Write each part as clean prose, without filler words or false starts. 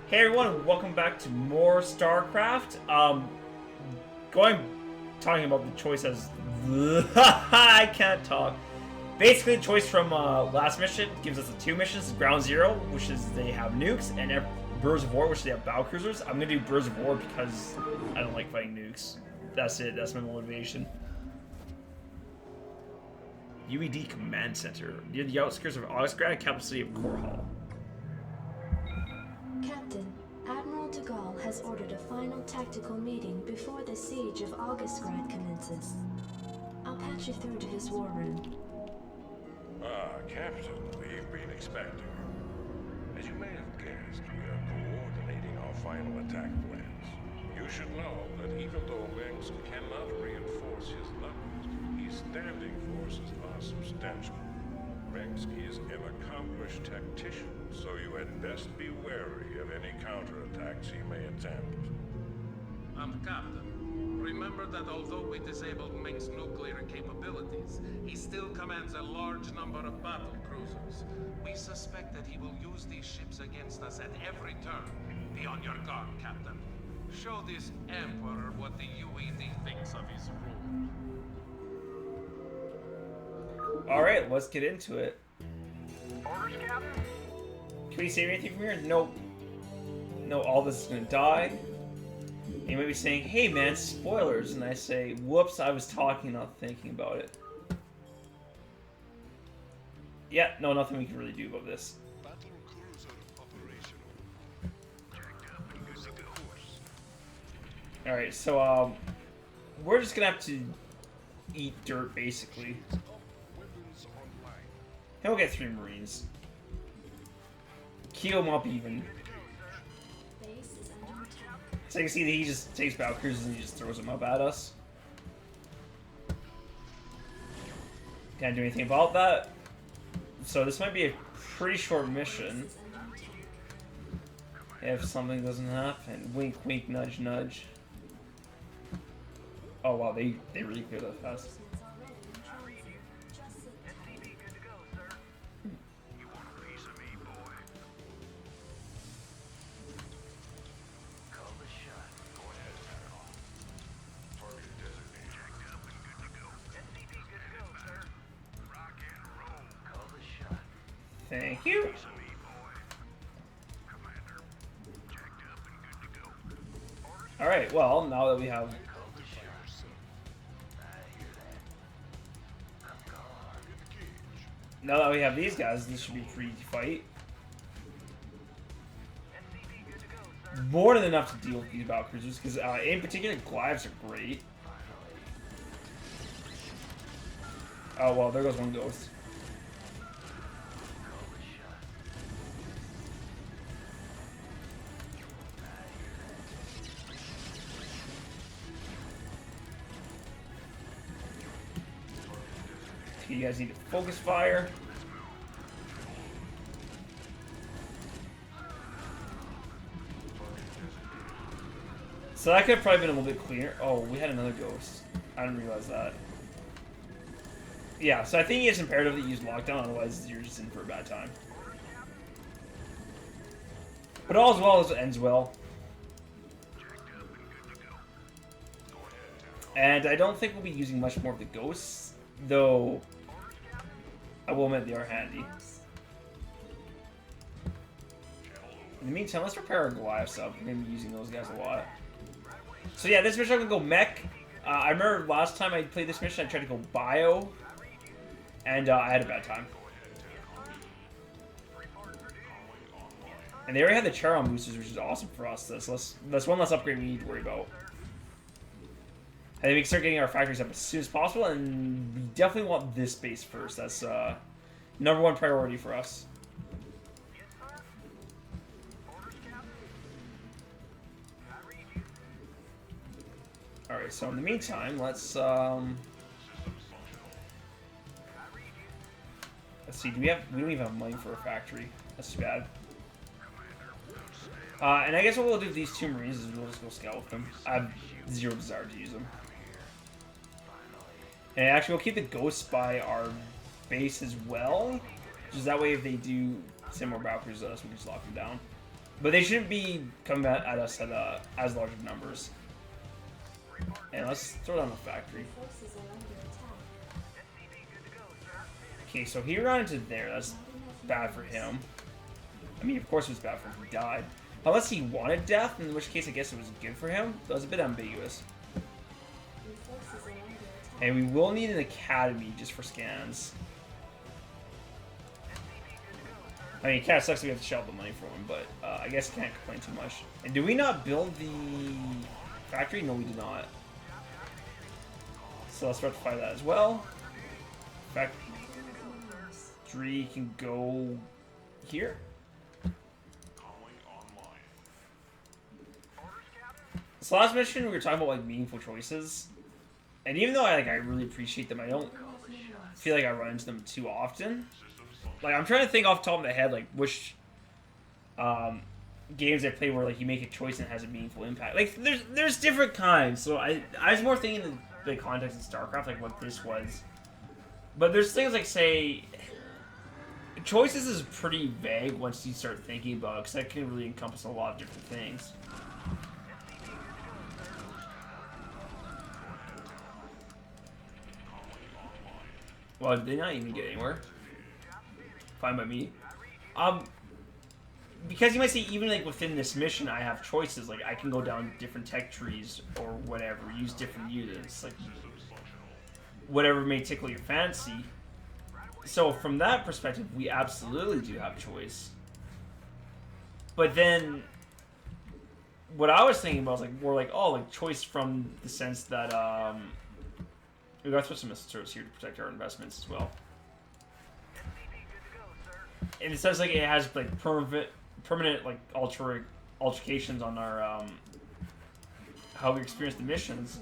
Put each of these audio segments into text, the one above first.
Hey everyone, welcome back to more StarCraft. Talking about the choice as I can't talk. Basically, the choice from last mission gives us the two missions: Ground Zero, which is they have nukes, and Birds of War, which they have battle cruisers. I'm gonna do Birds of War because I don't like fighting nukes. That's it. That's my motivation. UED Command Center near the outskirts of Augustgrad, capital city of Korhal. Captain, Admiral de Gaulle has ordered a final tactical meeting before the siege of Augustgrad commences. I'll patch you through to his war room. Captain, we've been expecting. As you may have guessed, we are coordinating our final attack plans. You should know that even though Mengsk cannot reinforce his numbers, his standing forces are substantial. Mengsk is an accomplished tactician, so you had best be wary of any counterattacks he may attempt. Captain. Remember that although we disabled Meng's nuclear capabilities, he still commands a large number of battle cruisers. We suspect that he will use these ships against us at every turn. Be on your guard, Captain. Show this Emperor what the UED thinks of his rule. Alright, let's get into it. Orders, Captain? Can we save anything from here? Nope. No, all this is gonna die. You might be saying, hey man, spoilers, and I say, whoops, I was talking, not thinking about it. Yeah, no, nothing we can really do about this. Battle cruiser operational. Jacked up and good to go. Alright, so, we're just gonna have to eat dirt, basically. Weapons online. And we'll get 3 Marines. Keep them up even. Base is under attack. So you can see that he just takes battle cruisers and he just throws them up at us. Can't do anything about that. So this might be a pretty short mission. Base is under attack. If something doesn't happen. Wink, wink, nudge, nudge. Oh wow, they really clear that fast. It's already in transit. Just sit tight. SCV good to go, sir. You want a piece of me, boy? Call the shot. Go ahead, Terran. Target designated. Jacked up and good to go. SCV good to go, sir. Rock and roll. Call the shot. Thank you. Piece of me, boy. Commander. Jacked up and good to go. Alright, well, now that we have... Call the shot. I hear that. I'm gone. Get the cage. Now that we have these guys, this should be free to fight. SCV good to go, sir. More than enough to deal with these battle cruisers, because in particular, Glives are great. Oh well, there goes one ghost. Call the shot. You guys need to focus fire. So that could have probably been a little bit cleaner. Oh, we had another ghost. I didn't realize that. Yeah, so I think it's imperative that you use lockdown, otherwise you're just in for a bad time. But all's well as it ends well. And I don't think we'll be using much more of the ghosts, though I will admit they are handy. In the meantime, let's repair our Goliaths up. We're going to be using those guys a lot. So yeah, this mission I'm going to go mech. I remember last time I played this mission, I tried to go bio, and I had a bad time. And they already had the Terran boosters, which is awesome for us. That's one less upgrade we need to worry about. I think we can start getting our factories up as soon as possible, and we definitely want this base first. That's #1 priority for us. Yes, sir. Orders, Captain. I read you. Alright, so in the meantime, let's see, we don't even have money for a factory. That's too bad. And I guess what we'll do with these 2 Marines is we'll just go scout with them. I have 0 desire to use them. And actually, we'll keep the ghosts by our base as well. Just that way, if they do send more battle cruisers at us, we can just lock them down. But they shouldn't be coming at us at as large of numbers. And let's throw down the factory. Forces are under attack. Okay, so he ran into there. That's bad for him. I mean, of course it was bad for him. He died. Unless he wanted death, in which case I guess it was good for him. That was a bit ambiguous. Your forces are under attack. And we will need an academy just for scans. I mean, it kind of sucks that we have to shell the money for him, but I guess can't complain too much. And do we not build the factory? No, we do not. So let's rectify that as well. Factory can go here. So last mission we were talking about like meaningful choices, and even though I really appreciate them, I don't feel like I run into them too often. Like I'm trying to think off the top of my head like which games I play where like you make a choice and it has a meaningful impact. Like there's different kinds. So I was more thinking in the context of StarCraft, like what this was. But there's things like say choices is pretty vague once you start thinking about it, because that can really encompass a lot of different things. Well, did they not even get anywhere? Fine by me. Because you might say even like within this mission I have choices, like I can go down different tech trees or whatever, use different units, like whatever may tickle your fancy. So from that perspective, we absolutely do have choice. But then what I was thinking about was like more like, oh, like choice from the sense that we got to put some missiles here to protect our investments as well. And it says like it has like permanent like alterations on our how we experience the missions.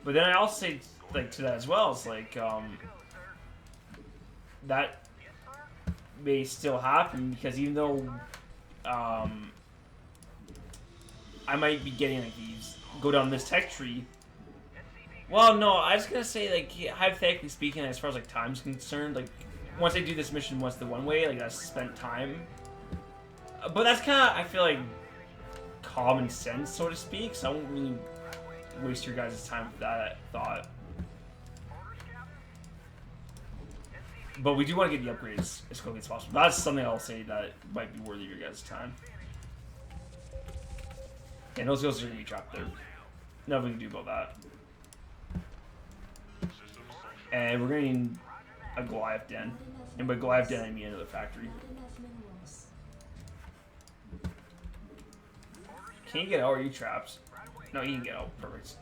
But then I also say like to that as well, it's like that may still happen because even though I might be getting like these go down this tech tree. Well, no, I was gonna say like hypothetically speaking, as far as like time's concerned, like once I do this mission once the one way, like that's spent time. But that's kind of I feel like common sense, so to speak. So I won't really waste your guys' time with that thought. But we do want to get the upgrades as quickly as possible. That's something I'll say that might be worthy of your guys' time. And those guys are going to be trapped there. Nothing we can do about that. And we're going to need a Goliath den. And by Goliath den, I mean another factory. Not enough minerals. Can you get out? Or are you trapped? No, you can get out. Perfect.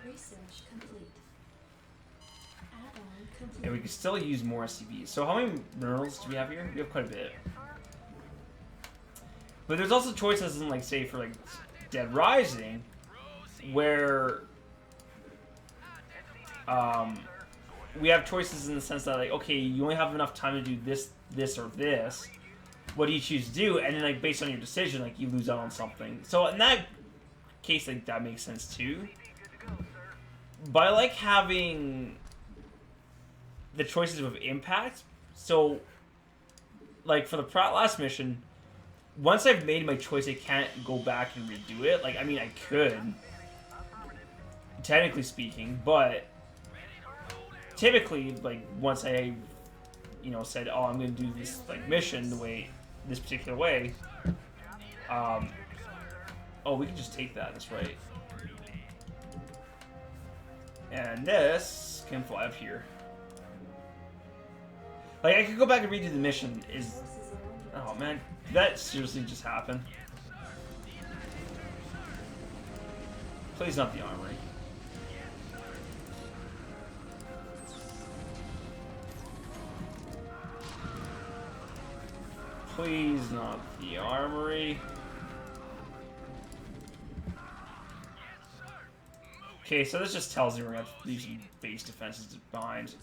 Research complete. Add-on complete. And we can still use more SCVs. So how many minerals do we have here? We have quite a bit. But there's also choices in, like, say, for, like, Dead Rising, where we have choices in the sense that, like, okay, you only have enough time to do this, this, or this. What do you choose to do? And then, like, based on your decision, like, you lose out on something. So in that case, like, that makes sense, too. But I like having the choices of impact. So, like, for the last mission, once I've made my choice, I can't go back and redo it. Like, I mean, I could, technically speaking, but typically, like, once I, you know, said, oh, I'm going to do this, like, mission the way, this particular way, oh, we can just take that, that's right. And this can fly up here. Like, I could go back and redo the mission, oh, man, did that seriously just happen? Please not the armory. Please not the armory. Okay, so this just tells me we're gonna have to leave some base defenses behind.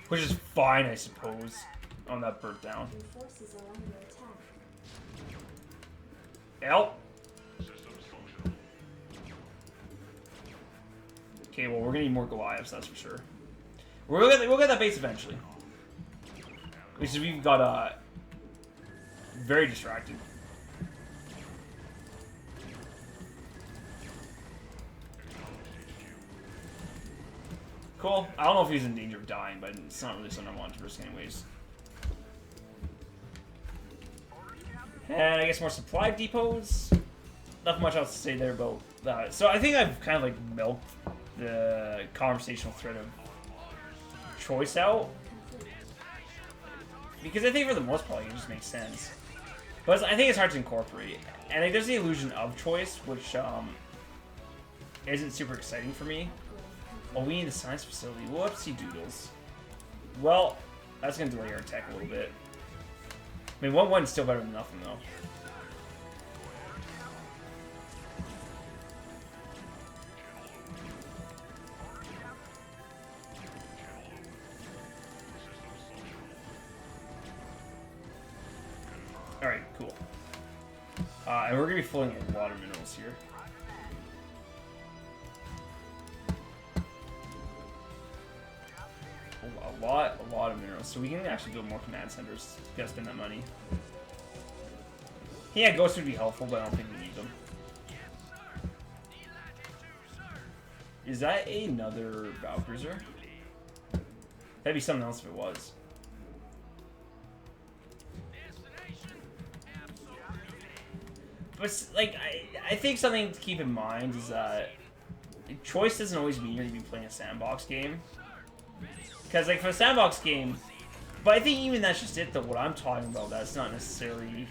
Which is fine, I suppose. Oh, that burnt down. Your forces are under attack. Help! Okay, well, we're gonna need more Goliaths, that's for sure. We'll get that base eventually. Because we've got very distracted. Cool. I don't know if he's in danger of dying, but it's not really something I want to risk anyways. And I guess more supply depots. Nothing much else to say there about that. So I think I've kind of like milked the conversational thread of choice out. Because I think for the most part it just makes sense. But I think it's hard to incorporate. And like, there's the illusion of choice, which isn't super exciting for me. Oh, we need a science facility. Whoopsie doodles. Well, that's going to delay our attack a little bit. I mean, 1-1 is still better than nothing, though. Alright, cool. And we're going to be filling a lot of minerals here. A lot of minerals, so we can actually build more command centers. Gotta spend that money. Yeah, ghosts would be helpful, but I don't think we need them. Is that another battle cruiser? That'd be something else if it was. But like, I think something to keep in mind is that choice doesn't always mean you're gonna be playing a sandbox game. Because, like, for a sandbox game, but I think even that's just it, though. What I'm talking about, that's not necessarily.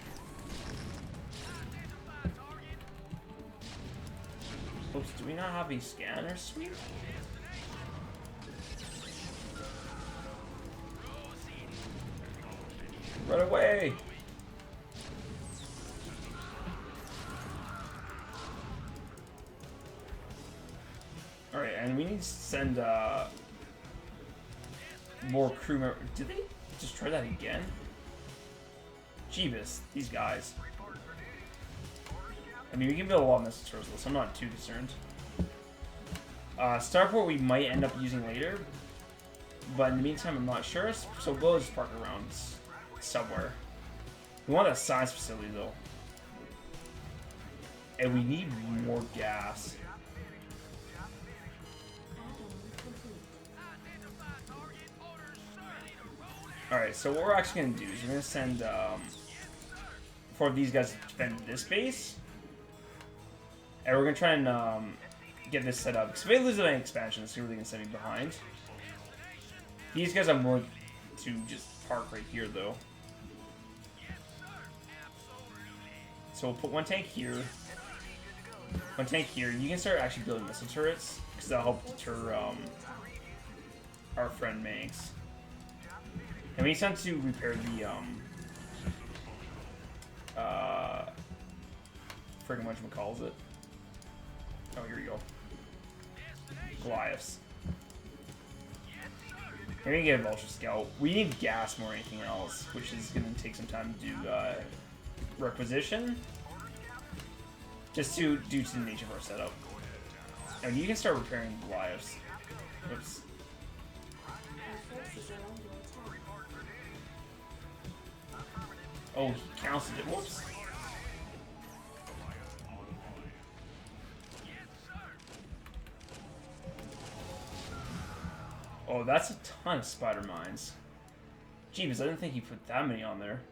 Oops, do we not have a scanner suite? Run away! Alright, and we need to send, more crew members. Did they just try that again? Jeebus, these guys. I mean, we can build a lot of missile turrets, so I'm not too concerned. Starport we might end up using later, but in the meantime, I'm not sure. So we'll just park around somewhere. We want a science facility though, and we need more gas. Alright, so what we're actually going to do is we're going to send 4 of these guys to defend this base. And we're going to try and get this set up. Because if they lose any expansion, it's really going to set me behind. These guys I'm willing to just park right here, though. So we'll put 1 tank here. 1 tank here. You can start actually building missile turrets, because that'll help deter our friend Manx. And we need time to repair the, friggin' whatchamacalls it. Oh, here we go. Goliaths. We're gonna get a Vulture Scout. We need gas more than anything else, which is gonna take some time to do, requisition. Just due to the nature of our setup. And you can start repairing Goliaths. Oops. Oh, he counted it. Whoops. Oh, that's a ton of spider mines. Jeebus, I didn't think he put that many on there.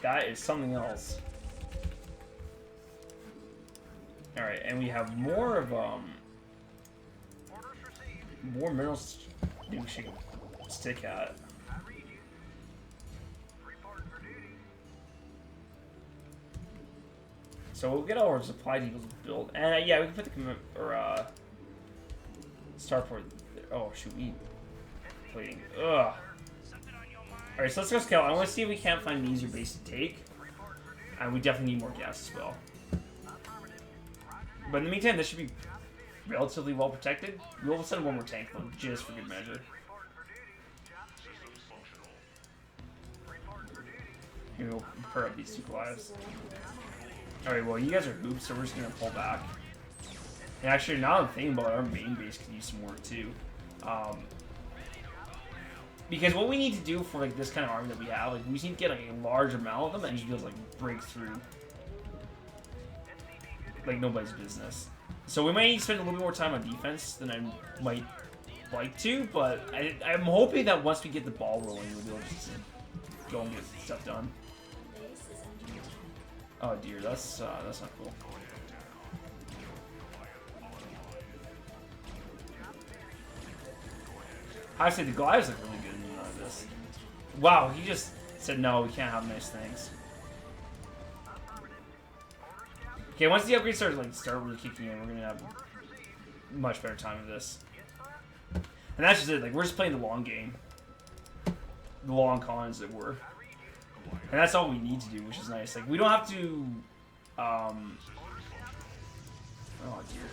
That is something else. Alright, and we have more of, more minerals we should stick at. So we'll get all our supply depots built, and yeah, we can put the starport. Oh shoot, we plating. Ugh. All right, so let's go scout. I want to see if we can't find an easier base to take, and we definitely need more gas as well. But in the meantime, this should be relatively well protected. We'll send 1 more tank though, just for good measure. Here, we'll pair up these 2 Goliaths. Alright, well, you guys are hoops, so we're just gonna pull back. And actually, now I'm thinking about it, our main base could use some work too. Because what we need to do for like this kind of army that we have, like we just need to get like a large amount of them and just be able to like break through. Like nobody's business. So we might need to spend a little bit more time on defense than I might like to, but I'm hoping that once we get the ball rolling, we'll be able to just go and get stuff done. Base is under attack. Oh dear, that's not cool. I say the Goliaths look really good in this. Wow, he just said no, we can't have nice things. Okay, once the upgrades start really kicking in, we're gonna have much better time with this. And that's just it, like we're just playing the long game. The long con, as it were. And that's all we need to do, which is nice. Like we don't have to oh dear.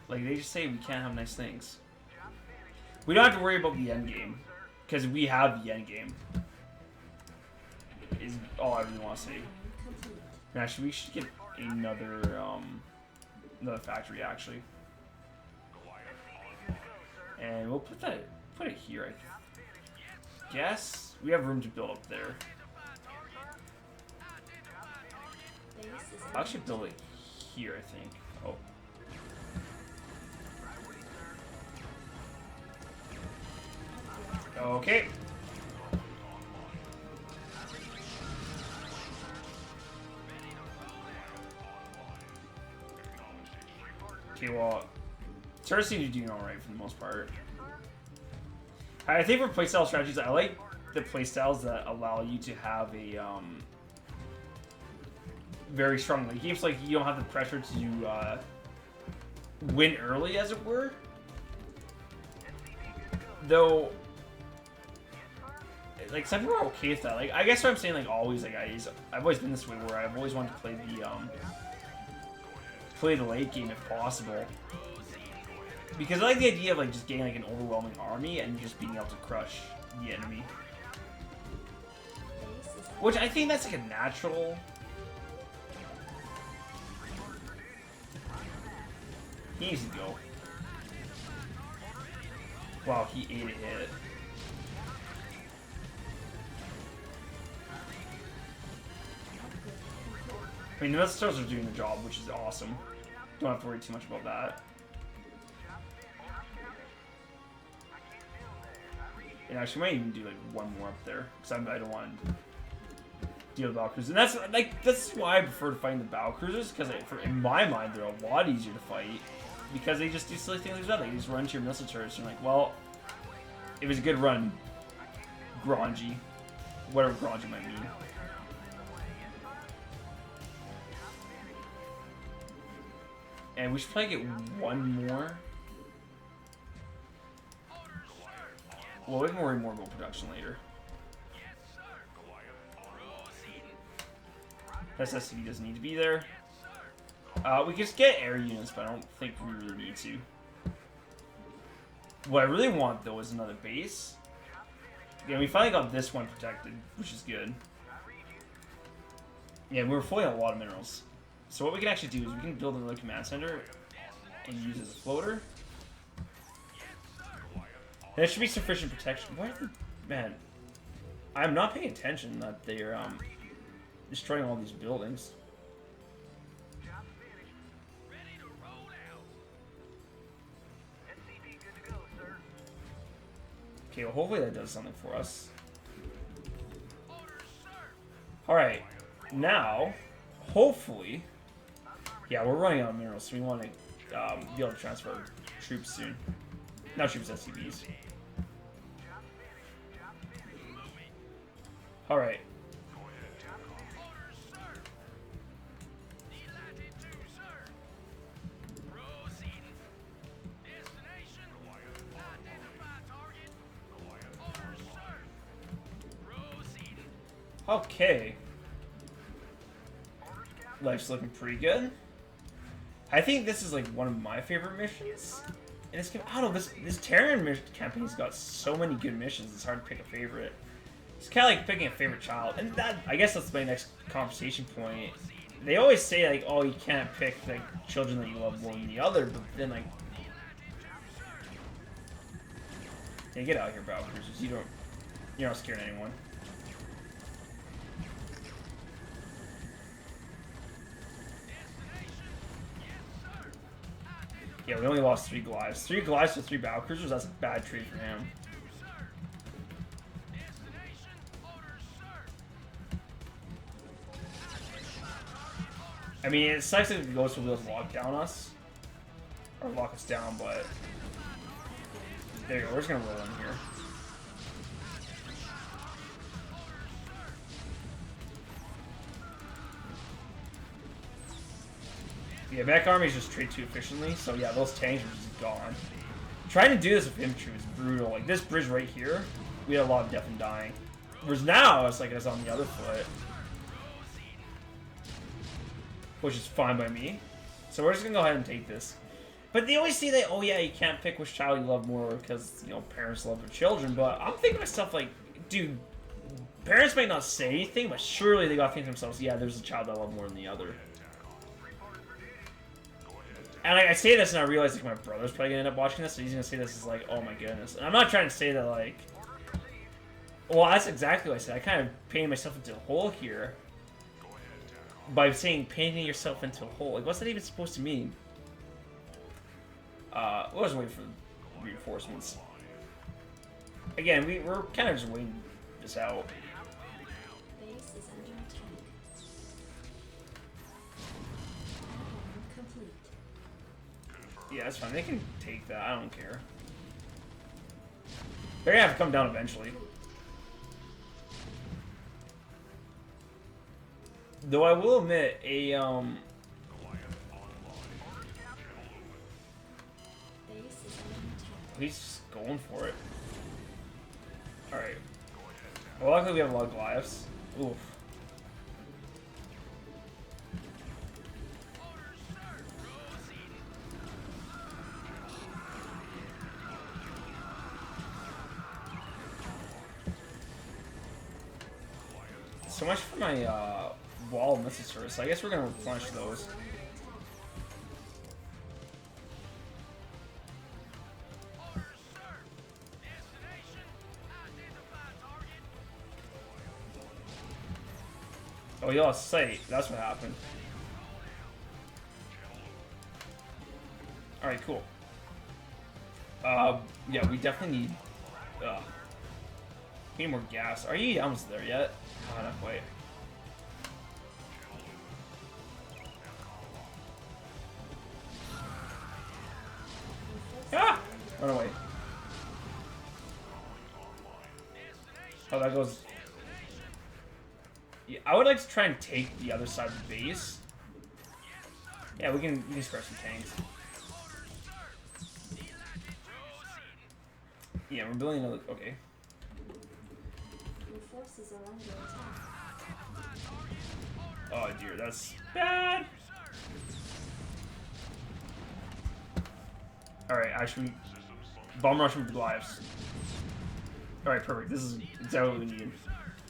Like they just say we can't have nice things. We don't have to worry about the end game. Because we have the end game. Is all I really want to say. And actually we should get another factory actually. And we'll put it here, I guess. We have room to build up there. Base is I'll actually build it here, I think. Oh. Okay. Okay, well, Terran seems to be doing alright for the most part. I think for playstyle strategies, I like the playstyles that allow you to have a very strong late games. Like you don't have the pressure to win early, as it were. Though, like some people are okay with that. Like I guess what I'm saying, like always, like I've always been this way where I've always wanted to play the late game if possible. Because I like the idea of like just getting like an overwhelming army and just being able to crush the enemy. Which I think that's like a natural. He needs to go. Wow, he ate a hit. I mean, the Misters are doing the job, which is awesome. Don't have to worry too much about that. And actually, might even do like one more up there because I don't want to deal with battle cruisers. And that's why I prefer to fight the battle cruisers because in my mind they're a lot easier to fight because they just do silly things like that. They just run to your missile turrets and you're like, well, it was a good run, Granji, whatever Granji might mean. And we should probably get one more. Well, we can worry more about production later. SSCV doesn't need to be there. We can just get air units, but I don't think we really need to. What I really want, though, is another base. Yeah, we finally got this one protected, which is good. Yeah, we were fully on a lot of minerals. So what we can actually do is we can build another command center and use it as a floater. And it should be sufficient protection. Why are they... Man, I'm not paying attention that they're destroying all these buildings. Okay, well hopefully that does something for us. Alright, now, hopefully... Yeah, we're running out of minerals, so we want to be able to transfer troops soon. Not troops, SCVs. Alright. Okay. Life's looking pretty good. I think this is like one of my favorite missions. And it's, I don't know, this Terran campaign's got so many good missions, it's hard to pick a favorite. It's kind of like picking a favorite child. And that, I guess that's my next conversation point. They always say like, oh, you can't pick like children that you love more than the other, but then like... Yeah, get out of here, battle cruisers. You're not scaring anyone. Yeah, we only lost 3 Goliaths. 3 Goliaths to 3 battle cruisers, that's a bad trade for him. I mean, it sucks if the Ghost will lock down us. Or lock us down, but... There you go, we're just gonna roll in here. Yeah, mech armies just trade too efficiently, so yeah, those tanks are just gone. Trying to do this with infantry is brutal. Like, this bridge right here, we had a lot of death and dying. Whereas now, it's like it's on the other foot. Which is fine by me. So we're just gonna go ahead and take this. But they always say that, oh yeah, you can't pick which child you love more because, you know, parents love their children. But I'm thinking to myself, like, dude, parents might not say anything, but surely they gotta think to themselves, yeah, there's a child I love more than the other. And I say this and I realize, like, my brother's probably gonna end up watching this, so he's gonna say this as like, oh my goodness. And I'm not trying to say that, like, well, that's exactly what I said. I kind of painted myself into a hole here by saying painting yourself into a hole. Like, what's that even supposed to mean? I was waiting for reinforcements. Again, we're kind of just waiting this out. Base is under attack. Add-on complete. Yeah, that's fine. They can take that. I don't care. They're gonna have to come down eventually. Though I will admit, Base is under attack. he's going for it. Alright. Well, luckily we have a lot of Goliaths. Oof. So much for my wall of missile service. I guess we're gonna replenish those. Oh, you lost sight. That's what happened. Alright, cool. Yeah, we definitely need... we need more gas. Are you almost there yet? Oh, not quite. Ah! Run away. Oh, that goes... Yeah, I would like to try and take the other side of the base. Yeah, we can scratch some tanks. Yeah, we're building another... Okay. Your forces are under attack. Oh dear, that's bad. Alright, actually, bomb rush with Goliaths. Alright, perfect. This is exactly what we needed.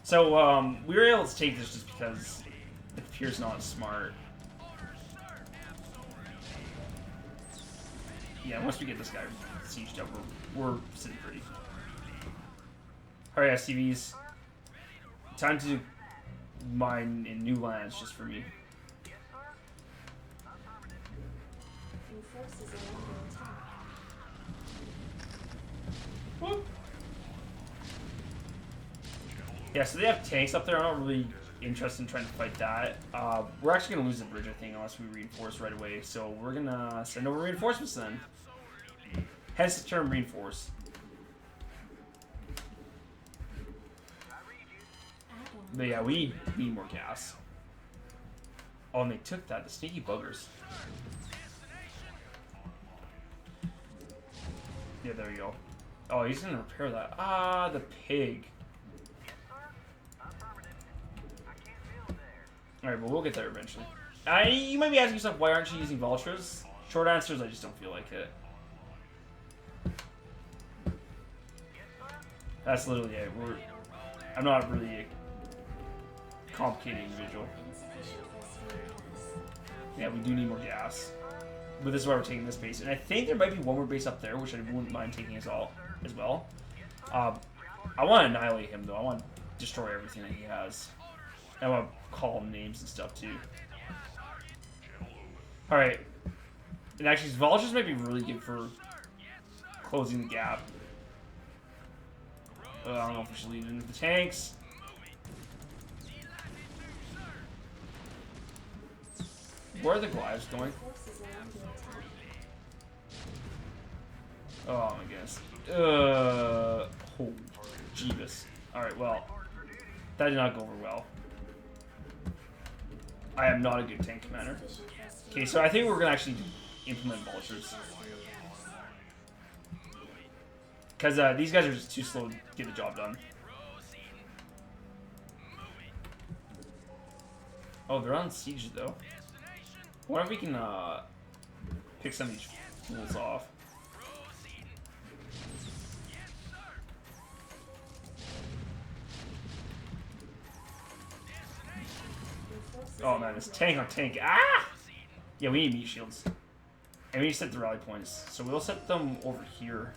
So, we were able to take this just because it appears not smart. Yeah, once we get this guy sieged up, we're sitting pretty. Alright, SCVs. Time to mine in new lands just for me. Your forces are under attack. Whoop. Yeah, so they have tanks up there. I'm not really interested in trying to fight that. We're actually going to lose the bridge, I think, unless we reinforce right away. So we're going to send over reinforcements then. Hence the term reinforce. But yeah, we need more gas. Oh, and they took that. The sneaky buggers. Yeah, there you go. Oh, he's going to repair that. Ah, the pig. Alright, but we'll get there eventually. You might be asking yourself, why aren't you using vultures? Short answer is I just don't feel like it. That's literally it. I'm not really a complicated individual. Insufficient phosphoric gas. Yeah, we do need more gas. But this is why we're taking this base. And I think there might be one more base up there, which I wouldn't mind taking as well. I want to annihilate him though. I want to destroy everything that he has. I want to call him names and stuff too. All right. And actually, vultures might be really good for closing the gap. I don't know if we should lead into the tanks. Where are the glides going? Forces are under attack. Oh my goodness. Oh, Jeebus. Alright, well. That did not go over well. I am not a good tank commander. Okay, so I think we're gonna actually implement vultures. Because these guys are just too slow to get the job done. Oh, they're on siege though. What if we can pick some of these fools off? Oh man, this tank on tank. Ah! Yeah, we need meat shields. And we need to set the rally points. So we'll set them over here.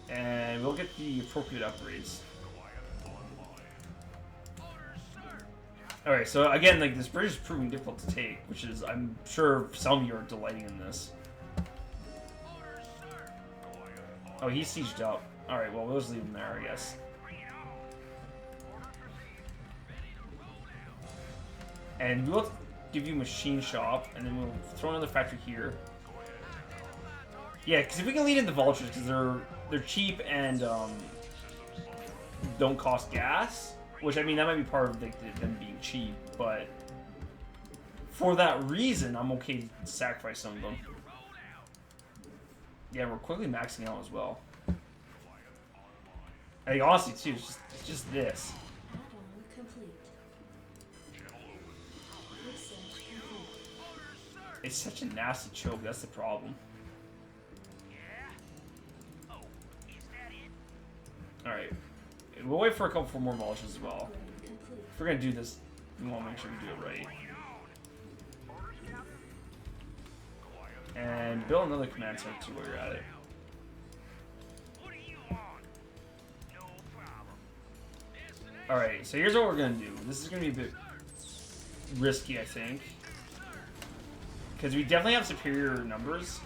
And we'll get the appropriate upgrades. Alright, so again, like, this bridge is proving difficult to take, which is, I'm sure some of you are delighting in this. Oh, he's sieged up. Alright, well, we'll just leave him there, I guess. And we'll give you machine shop, and then we'll throw another factory here. Yeah, because if we can lead into vultures, because they're cheap and don't cost gas, which I mean that might be part of like, them being cheap, but for that reason, I'm okay to sacrifice some of them. Yeah, we're quickly maxing out as well. I think honestly too, it's just this. Add-on complete. Research complete. It's such a nasty choke. That's the problem. All right, we'll wait for a couple more vultures as well. Upgrade complete. If we're gonna do this, we want to make sure we do it right. And build another command center too while you're at it. Alright, so here's what we're gonna do. This is gonna be a bit risky, I think. Because we definitely have superior numbers.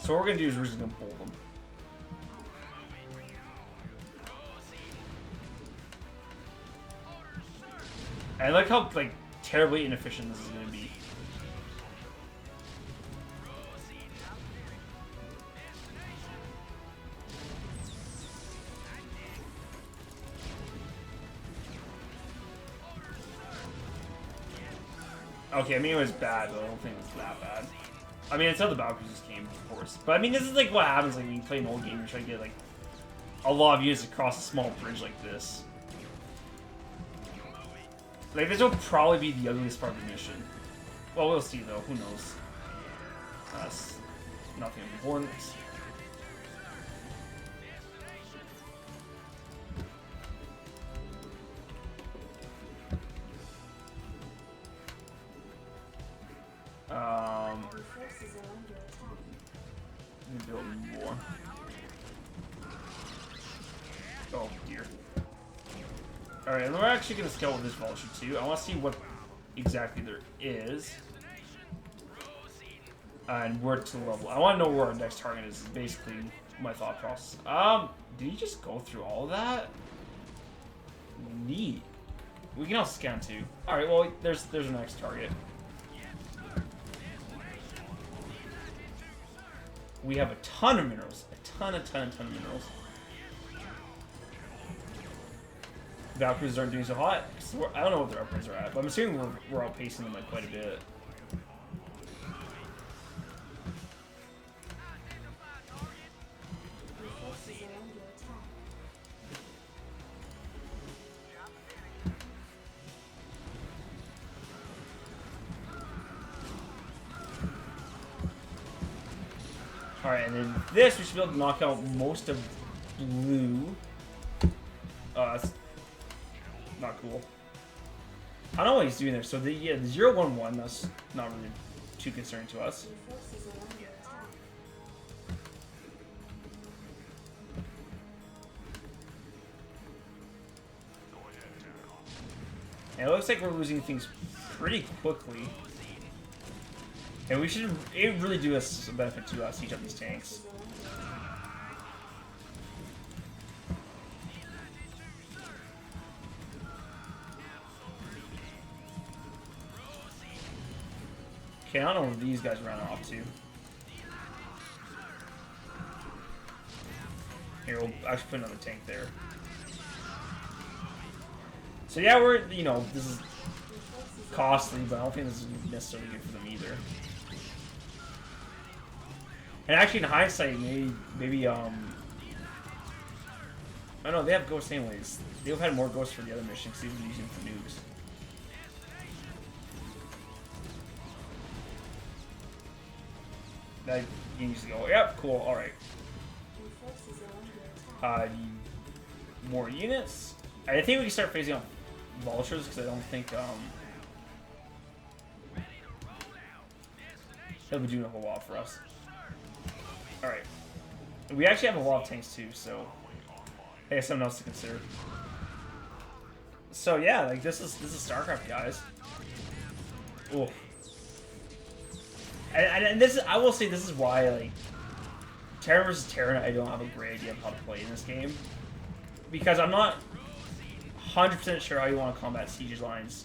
So what we're gonna do is we're just gonna pull them. I like how like terribly inefficient this is gonna be. Okay, I mean it was bad, but I don't think it was that bad. I mean, until the Valkyries just came, of course. But I mean, this is like what happens like when you play an old game and try to get like a lot of units across a small bridge like this. Like, this will probably be the ugliest part of the mission. Well, we'll see, though. Who knows? That's nothing of importance. Your forces are under attack. Let me build more. Oh, dear. Alright, and we're actually going to scale with this vulture, too. I want to see what exactly there is. And where to level. I want to know where our next target is basically my thought process. Did you just go through all of that? Neat. We can also scan, too. Alright, well, there's our next target. We have a ton of minerals. A ton of minerals. Valkyries aren't doing so hot. I don't know what their upgrades are at, but I'm assuming we're outpacing them by quite a bit. Your forces are under attack. Alright, and then this, we should be able to knock out most of blue. That's not cool. I don't know what he's doing there. So the 011, that's not really too concerning to us. Your forces are under attack. And it looks like we're losing things pretty quickly. And we should, it really do us a benefit to siege up these tanks. Okay, I don't know where these guys ran off to. Here, we'll actually put another tank there. So yeah, we're, you know, this is costly, but I don't think this is necessarily good for them either. And actually, in hindsight, maybe I don't know, they have ghosts anyways. They've had more ghosts for the other mission because they've been using for nukes. That you need to go, yep, cool, alright. More units. I think we can start phasing off vultures because I don't think they'll be doing a whole lot for us. Alright. We actually have a lot of tanks too, so hey, something else to consider. So yeah, like this is StarCraft, guys. Ooh. And this is, I will say, this is why, like, Terran versus Terran, I don't have a great idea of how to play in this game. Because I'm not 100% sure how you want to combat siege lines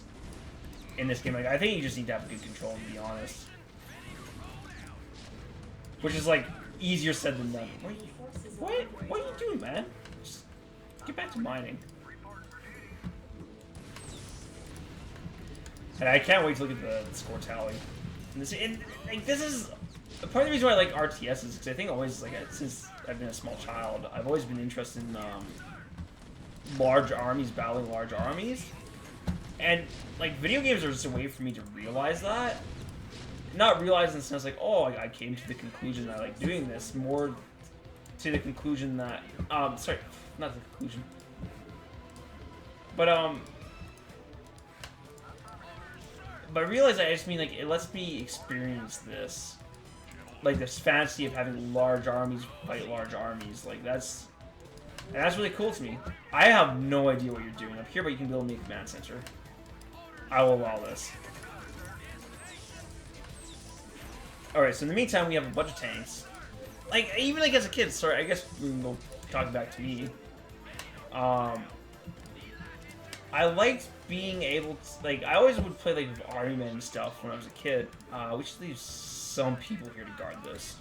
in this game. Like, I think you just need to have good control, to be honest. Which is, like, easier said than done. What are you doing, man? Just get back to mining. And I can't wait to look at the score tally. And like, this is part of the reason why I like RTS is because I think always, like, since I've been a small child, I've always been interested in large armies battling large armies, and like video games are just a way for me to realize that. Not realize in the sense like, oh, I came to the conclusion that I like doing this, more to the conclusion that sorry, not the conclusion, but I realize I just mean, like, it lets me experience this. Like, this fantasy of having large armies fight large armies. Like, that's really cool to me. I have no idea what you're doing up here, but you can build me a command center. I will allow this. Alright, so in the meantime, we have a bunch of tanks. Like, even like as a kid, sorry, I guess we can go talk back to me. I liked being able to, like, I always would play, like, army men and stuff when I was a kid, which leaves some people here to guard this.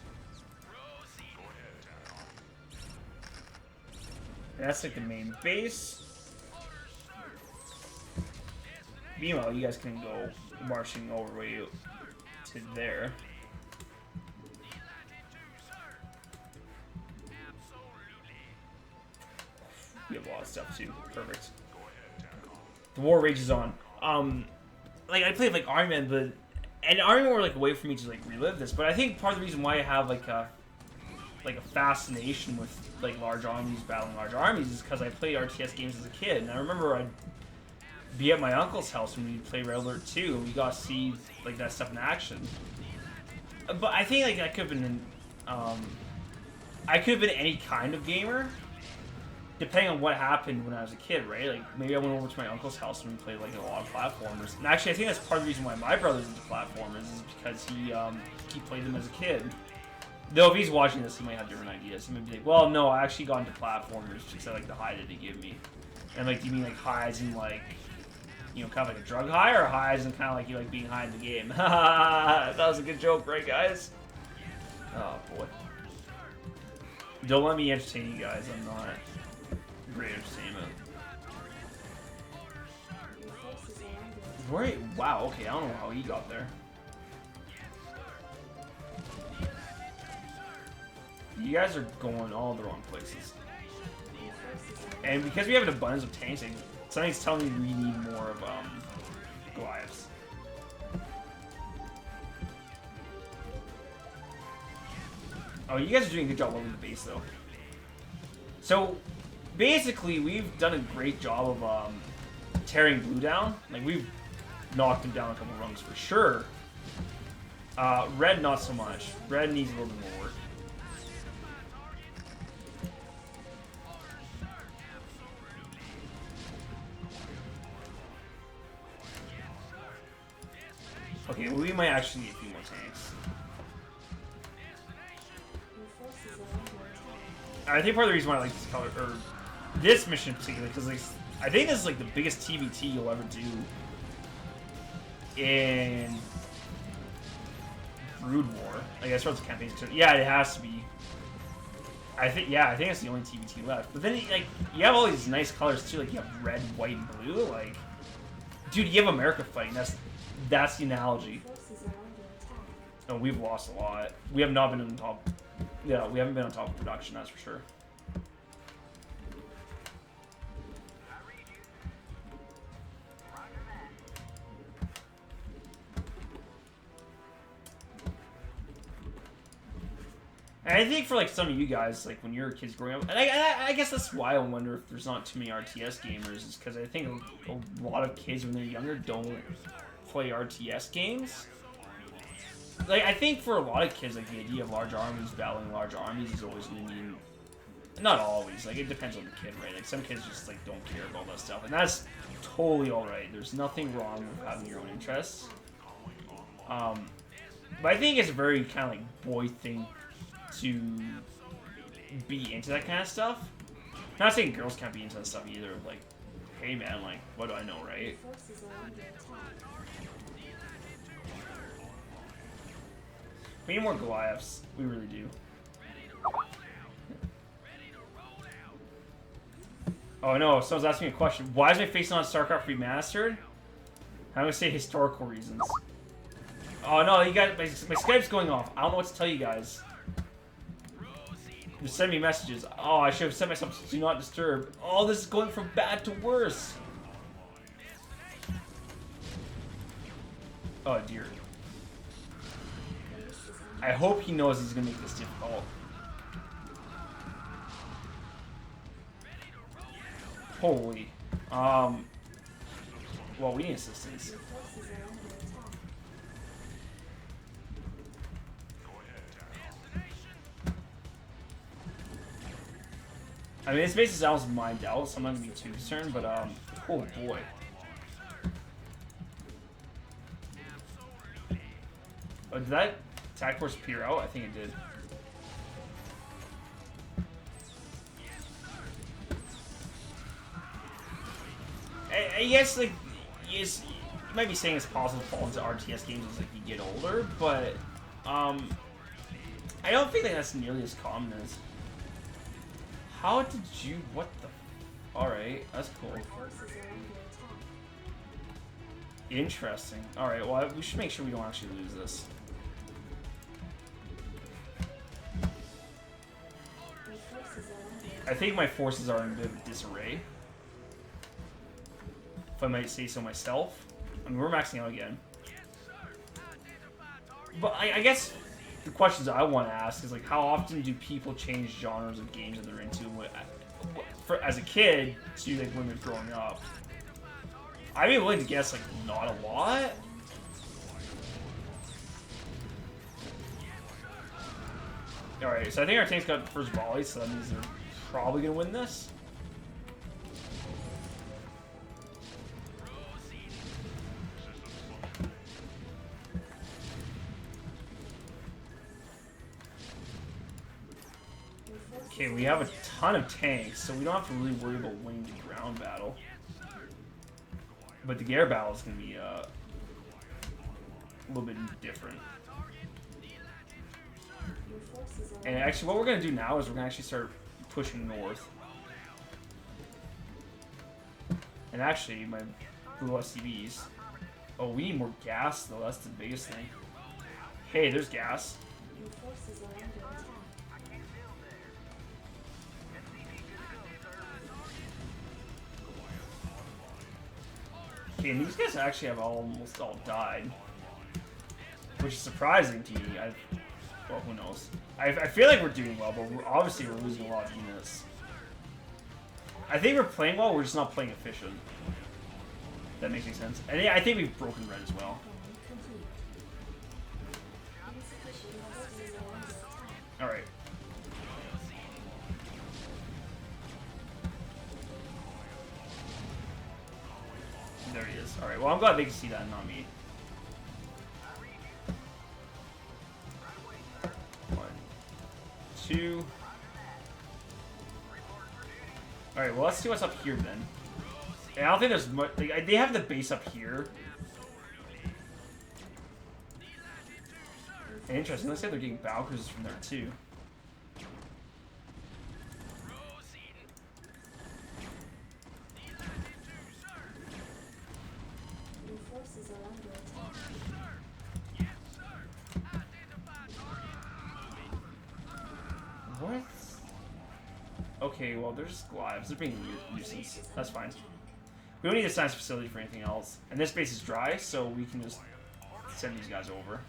And that's, like, the main base. Meanwhile, you guys can go marching over way to there. We have a lot of stuff, too. Perfect. The war rages on. Like, I played, like, Army Men, but... And Army Men were, like, a way for me to, like, relive this. But I think part of the reason why I have, like a fascination with, like, large armies battling large armies is because I played RTS games as a kid. And I remember I'd be at my uncle's house when we'd play Red Alert 2, and we got to see, like, that stuff in action. But I think, like, I could have been, I could have been any kind of gamer, depending on what happened when I was a kid, right? Like, maybe I went over to my uncle's house and we played, like, a lot of platformers. And actually, I think that's part of the reason why my brother's into platformers, is because he played them as a kid. Though if he's watching this, he might have different ideas. He might be like, well, no, I actually got into platformers because I like the high that they give me. And, like, do you mean, like, highs in, like, you know, kind of like a drug high, or highs and kind of like you like being high in the game? That was a good joke, right, guys? Oh, boy. Don't let me entertain you guys. I'm not great entertainment. Right? Wow, okay, I don't know how he got there. You guys are going all the wrong places. And because we have an abundance of tanks, something's telling me we need more of Goliaths. Oh, you guys are doing a good job holding the base, though. So, basically, we've done a great job of tearing blue down. Like, we've knocked him down a couple rungs for sure. Red, not so much. Red needs a little bit more work. might actually need a few more tanks. Your forces are under attack. I think part of the reason why I like this color, or this mission in particular, because like, I think this is like the biggest TVT you'll ever do in Brood War. I guess as campaigns. Yeah, it has to be. I think it's the only TVT left. But then like you have all these nice colors too. Like you have red, white, and blue. Like, dude, you have America fighting. That's the analogy. Forces are under attack. Oh, we've lost a lot. We have not been on top. Yeah, we haven't been on top of production. That's for sure. I read you. Roger that. And I think for like some of you guys, like when you were kids growing up, and I guess that's why I wonder if there's not too many RTS gamers, is because I think a lot of kids when they're younger don't play RTS games. Like I think for a lot of kids, like the idea of large armies battling large armies is always going to mean, not always, like it depends on the kid, right? Like some kids just like don't care about that stuff, and that's totally all right. There's nothing wrong with having your own interests. But I think it's a very kind of like boy thing to be into that kind of stuff. Not saying girls can't be into that stuff either. Like, hey man, like, what do I know, right? Forces are under attack. We need more Goliaths. We really do. Oh no, someone's asking me a question. Why is my face not on StarCraft Remastered? I'm gonna say historical reasons. Oh no, you got my Skype's going off. I don't know what to tell you guys. Just send me messages. Oh, I should have set myself to do not disturb. Oh, this is going from bad to worse. Oh dear. I hope he knows he's gonna make this difficult. Holy. Well, we need assistance. Your forces are under attack. I mean, this base is almost mined out, so I'm not gonna be too concerned, but, oh boy. Oh, did that attack force peer out? I think it did. I guess, like, yes, you might be saying it's possible to fall into RTS games as, like, you get older, but, I don't think that that's nearly as common as... How did you... What the... Alright, that's cool. Your forces are under attack. Interesting. Alright, well, we should make sure we don't actually lose this. Your forces are under attack. I think my forces are in a bit of disarray. If I might say so myself. I mean, we're maxing out again. But I guess the questions I want to ask is, like, how often do people change genres of games that they're into as a kid to, like, when they're growing up? I'd be willing to guess, like, not a lot. Alright, so I think our tank's got first volley, so that means they're probably going to win this. Okay, we have a ton of tanks, so we don't have to really worry about winning the ground battle. But the air battle is going to be a little bit different. Your forces are And actually, what we're going to do now is we're going to actually start pushing north. And actually, my blue SCVs... Oh, we need more gas, though. That's the biggest thing. Hey, there's gas. Your forces are under attack. Okay, and these guys actually have almost all died. Which is surprising to me. Well, who knows? I feel like we're doing well, but obviously we're losing a lot of units. I think we're playing well, we're just not playing efficient. That makes any sense. And yeah, I think we've broken red as well. Complete. Insufficient forces are under attack. Alright. There he is. Alright, well I'm glad they can see that and not me. 2. Alright, well, let's see what's up here then. And I don't think there's much. Like, they have the base up here. Interesting. Let's say they're getting battle cruisers from there too. Your forces are under attack. What? Okay, well, they're just lives. They're being a nuisance. That's fine. We don't need a science facility for anything else. And this base is dry, so we can just send these guys over.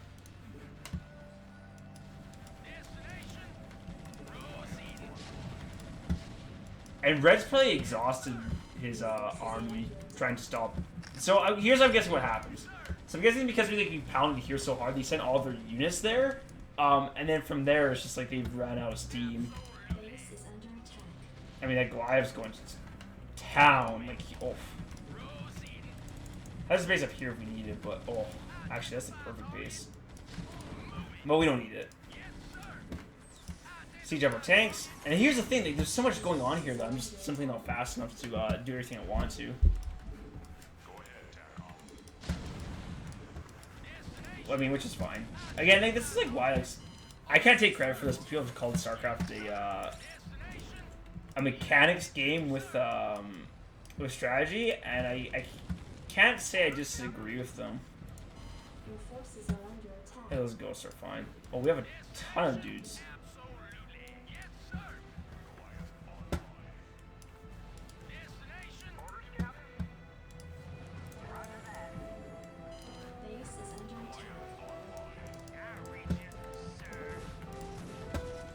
And Red's probably exhausted his army trying to stop. So here's I'm guessing what happens. So I'm guessing because we pounded here so hard, they sent all their units there. And then from there, it's just like they've ran out of steam. Base is under attack. I mean, that Goliath's going to town. Like, oh. That's a base up here if we need it, but oh. Actually, that's the perfect base. But we don't need it. Siege up our tanks. And here's the thing, like, there's so much going on here that I'm just simply not fast enough to do everything I want to. I mean, which is fine. Again, like, this is like why like, I can't take credit for this. People have called StarCraft a mechanics game with strategy, and I can't say I disagree with them. Your forces are under attack. Hey, those ghosts are fine. Oh, we have a ton of dudes. Base is under attack.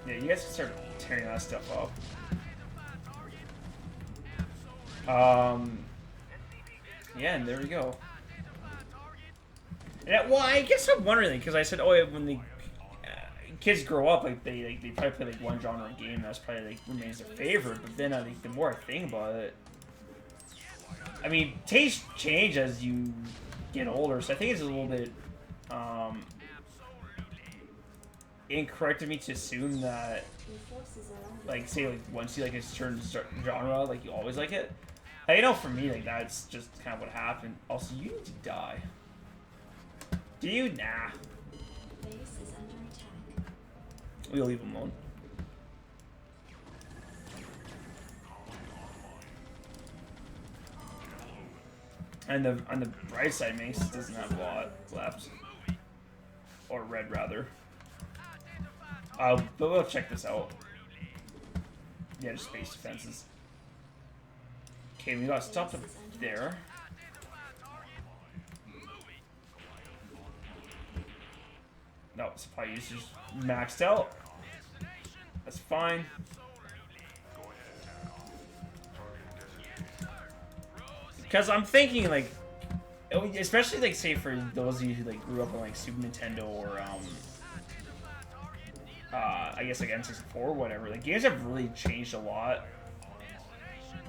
Yeah, you guys can start tearing that stuff up. Yeah, and there we go. Yeah, well, I guess I'm wondering because I said, oh, when the kids grow up, like they probably play like one genre of game that's probably like remains their favorite. But then I think the more I think about it, I mean, tastes change as you get older, so I think it's a little bit incorrect of me to assume that, Your forces are under like, say like once you like a certain genre, like you always like it. Like, you know, for me, like that's just kind of what happened. Also, you need to die. Do you? Nah. Base is under attack. We'll leave him alone. And on the bright side, Mace doesn't have a lot left, or red rather. But we'll check this out. Yeah, just space defenses. Okay, we got stuff up there. No, supply usage maxed out. That's fine. Because I'm thinking, like, especially, like, say for those of you who, like, grew up on, like, Super Nintendo or, I guess, like, N64 or whatever, like, games have really changed a lot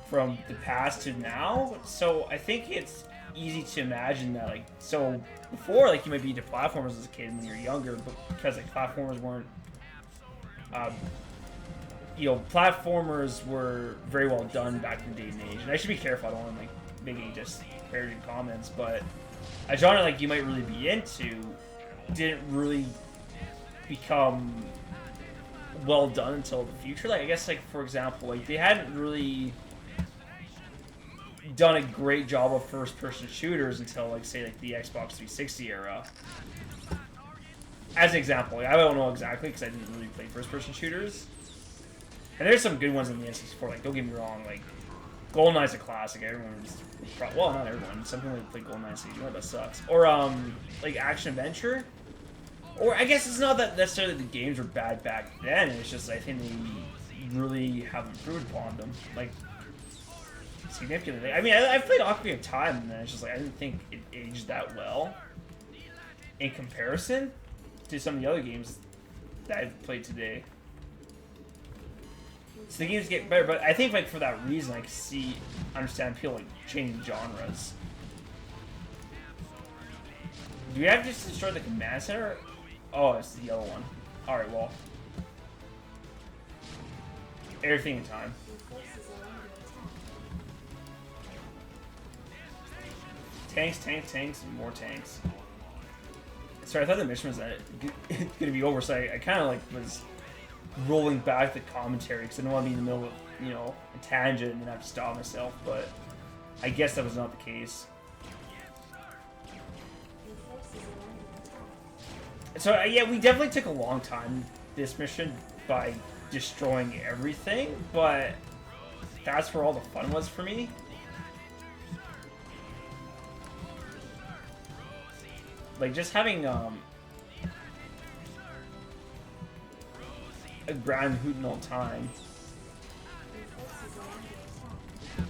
from the past to now. So I think it's easy to imagine that, like, so before, like, you might be into platformers as a kid when you're younger, but because, like, platformers weren't, you know, platformers were very well done back in the day and age. And I should be careful, I don't want to, like, make any disparaging comments, but a genre like you might really be into didn't really become well done until the future. Like, I guess, like, for example, like, they hadn't really done a great job of first-person shooters until, like, say, like, the Xbox 360 era. As an example, like, I don't know exactly because I didn't really play first-person shooters. And there's some good ones in the N64, like, don't get me wrong, like, GoldenEye's a classic. Everyone's, well, not everyone. Some people play GoldenEye, so you know that sucks. Or, like, Action Adventure. Or, I guess it's not that necessarily the games were bad back then, it's just I think they really have improved upon them, like, significantly. I mean, I've played Ocarina of Time, and it's just like, I didn't think it aged that well in comparison to some of the other games that I've played today. So the games get better, but I think, like, for that reason, I can understand people, like, changing genres. Do we have to destroy the command center? Oh, it's the yellow one. Alright, well. Everything in time. Your forces are under attack. Tanks, tanks, tanks, and more tanks. Sorry, I thought the mission was gonna be over, so I kind of like was rolling back the commentary because I didn't want to be in the middle of, you know, a tangent and then have to stop myself, but I guess that was not the case. Your forces are under attack. So yeah, we definitely took a long time this mission by destroying everything, but that's where all the fun was for me. Like just having a grand hootin' all time, Your forces are under attack.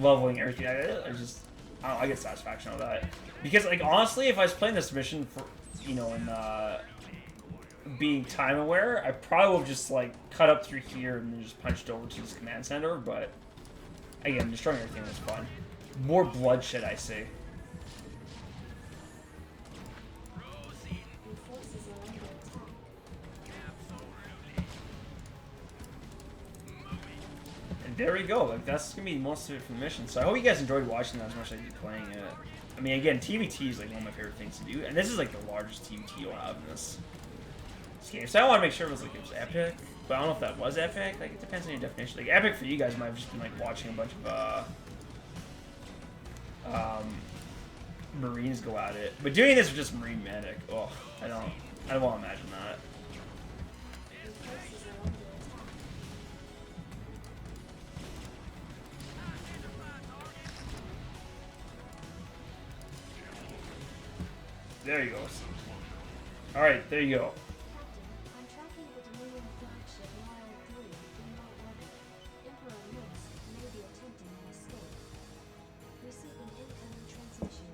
leveling everything. I don't know, I get satisfaction out of that because, like, honestly, if I was playing this mission for, you know, in being time aware, I probably would have just like cut up through here and then just punched over to this command center. But again, destroying everything was fun. More bloodshed, I say. Your forces are under attack. And there we go. Like, that's gonna be most of it for the mission. So I hope you guys enjoyed watching that as much as I did playing it. I mean, again, TVT is like one of my favorite things to do, and this is like the largest TVT you'll have in this game. So I want to make sure it was epic, but I don't know if that was epic. Like, it depends on your definition. Like, epic for you guys might have just been like watching a bunch of Marines go at it. But doing this with just Marine medic, oh, I don't want to imagine that. Your forces are under attack. There you go. All right, there you go. Captain, I'm tracking the Dominion flagship YL-3 in low orbit. Emperor Minsk may be attempting an escape. Receiving incoming transmission.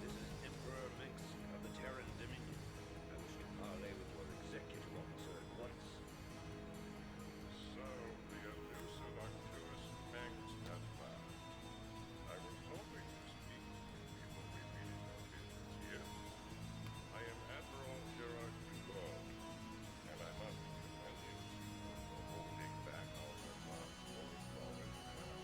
This is Emperor Minx of the Terran Dominion. I wish to parley with your executive officer at once. So, the elusive Arcturus Manx has found. I was hoping to speak before we really know business here. I am Admiral Gerard Duval, and I must commend you for holding back our Vermont fallen town.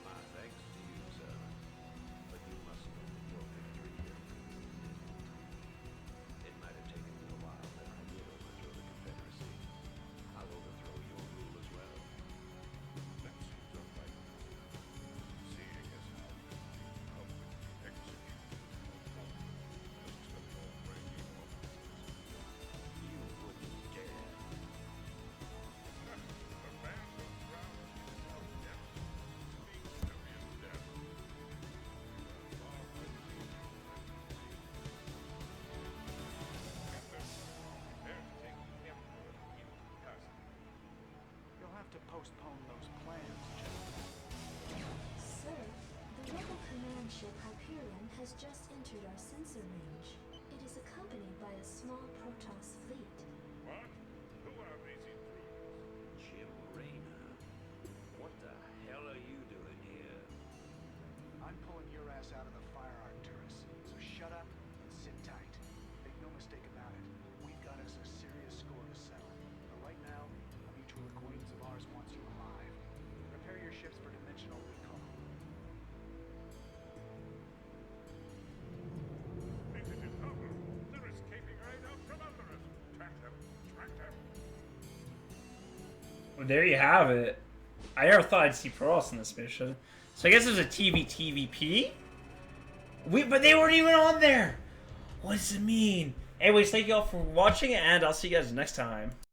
My thanks to you, sir. But you must know that your victory here is it might have taken me a while, but I did overthrow the Confederacy. I'll overthrow your rule as well. That seems unlikely, seeing as how publicly executed lists of all-ranking officers. You wouldn't dare. A man who drowns himself death speaks to his death. Prepare to take the Emperor in custody. You'll have to postpone those plans, General. Sir, the rebel command ship Hyperion has just entered our sensor range. It is accompanied by a small Protoss fleet. What? Who are these intruders? Jim Raynor. What the hell are you doing here? I'm pulling your ass out of the fire, Arcturus. So shut up and sit tight. Make no mistake about it. We've got us a serious score to settle. But right now, a mutual acquaintance of ours wants you alive. Prepare your ships for dimensional recall. It is impossible. They're escaping right out from under us. Track them. Track them. Well, there you have it. I never thought I'd see Protoss in this mission. So I guess there's a TVP. But they weren't even on there. What does it mean? Anyways, thank you all for watching, and I'll see you guys next time.